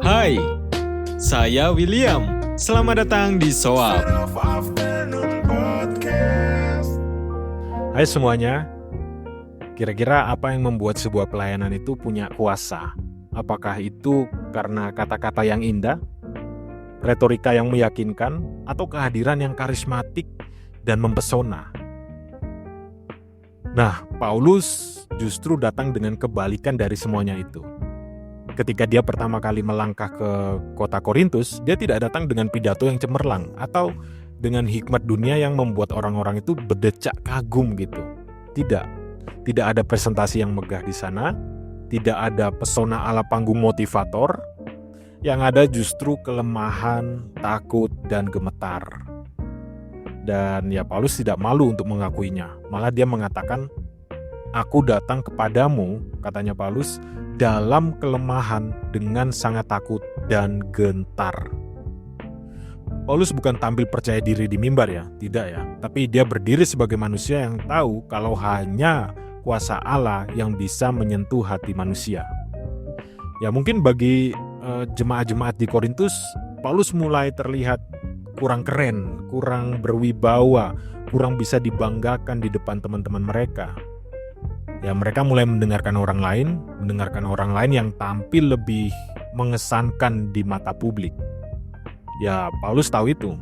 Hai, saya William. Selamat datang di Soap. Hai semuanya, kira-kira apa yang membuat sebuah pelayanan itu punya kuasa? Apakah itu karena kata-kata yang indah, retorika yang meyakinkan, atau kehadiran yang karismatik dan mempesona? Nah, Paulus justru datang dengan kebalikan dari semuanya itu. Ketika dia pertama kali melangkah ke kota Korintus, dia tidak datang dengan pidato yang cemerlang atau dengan hikmat dunia yang membuat orang-orang itu berdecak kagum gitu. Tidak ada presentasi yang megah di sana, tidak ada pesona ala panggung motivator. Yang ada justru kelemahan, takut, dan gemetar. Dan ya Paulus tidak malu untuk mengakuinya. Malah dia mengatakan, "Aku datang kepadamu," katanya Paulus, "dalam kelemahan dengan sangat takut dan gentar." Paulus bukan tampil percaya diri di mimbar ya, tidak ya. Tapi dia berdiri sebagai manusia yang tahu kalau hanya kuasa Allah yang bisa menyentuh hati manusia. Ya mungkin bagi jemaat-jemaat di Korintus, Paulus mulai terlihat kurang keren, kurang berwibawa, kurang bisa dibanggakan di depan teman-teman mereka. Ya mereka mulai mendengarkan orang lain yang tampil lebih mengesankan di mata publik. Ya Paulus tahu itu,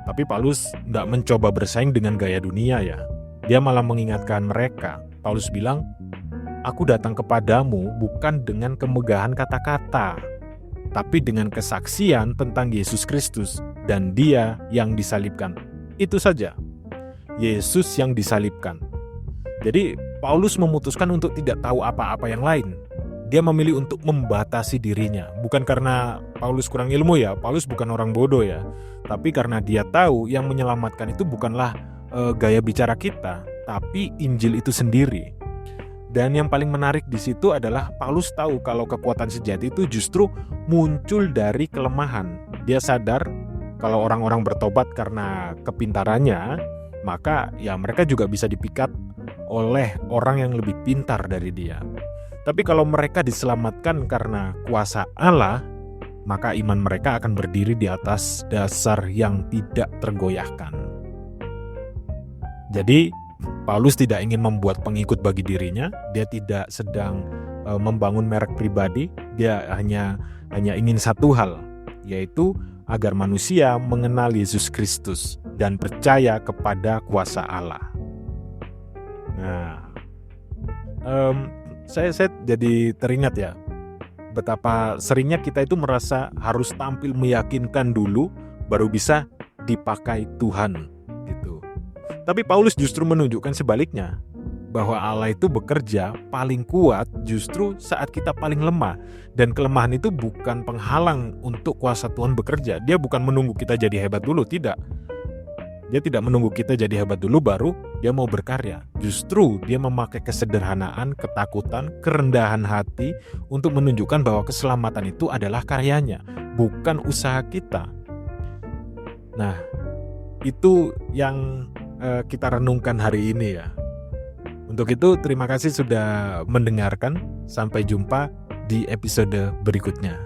tapi Paulus tidak mencoba bersaing dengan gaya dunia ya. Dia malah mengingatkan mereka. Paulus bilang, "Aku datang kepadamu bukan dengan kemegahan kata-kata, tapi dengan kesaksian tentang Yesus Kristus dan Dia yang disalibkan." Itu saja, Yesus yang disalibkan. Jadi Paulus memutuskan untuk tidak tahu apa-apa yang lain. Dia memilih untuk membatasi dirinya. Bukan karena Paulus kurang ilmu ya, Paulus bukan orang bodoh ya. Tapi karena dia tahu yang menyelamatkan itu bukanlah gaya bicara kita, tapi Injil itu sendiri. Dan yang paling menarik di situ adalah Paulus tahu kalau kekuatan sejati itu justru muncul dari kelemahan. Dia sadar kalau orang-orang bertobat karena kepintarannya, maka ya mereka juga bisa dipikat oleh orang yang lebih pintar dari dia. Tapi kalau mereka diselamatkan karena kuasa Allah, maka iman mereka akan berdiri di atas dasar yang tidak tergoyahkan. Jadi Paulus tidak ingin membuat pengikut bagi dirinya. Dia tidak sedang membangun merek pribadi. Dia hanya ingin satu hal, yaitu agar manusia mengenal Yesus Kristus dan percaya kepada kuasa Allah. Nah, saya jadi teringat ya, betapa seringnya kita itu merasa harus tampil meyakinkan dulu, baru bisa dipakai Tuhan gitu. Tapi Paulus justru menunjukkan sebaliknya, bahwa Allah itu bekerja paling kuat justru saat kita paling lemah. Dan kelemahan itu bukan penghalang untuk kuasa Tuhan bekerja. Dia bukan menunggu kita jadi hebat dulu, tidak. Dia tidak menunggu kita jadi hebat dulu baru dia mau berkarya. Justru dia memakai kesederhanaan, ketakutan, kerendahan hati untuk menunjukkan bahwa keselamatan itu adalah karyanya, bukan usaha kita. Nah, itu yang kita renungkan hari ini ya. Untuk itu terima kasih sudah mendengarkan. Sampai jumpa di episode berikutnya.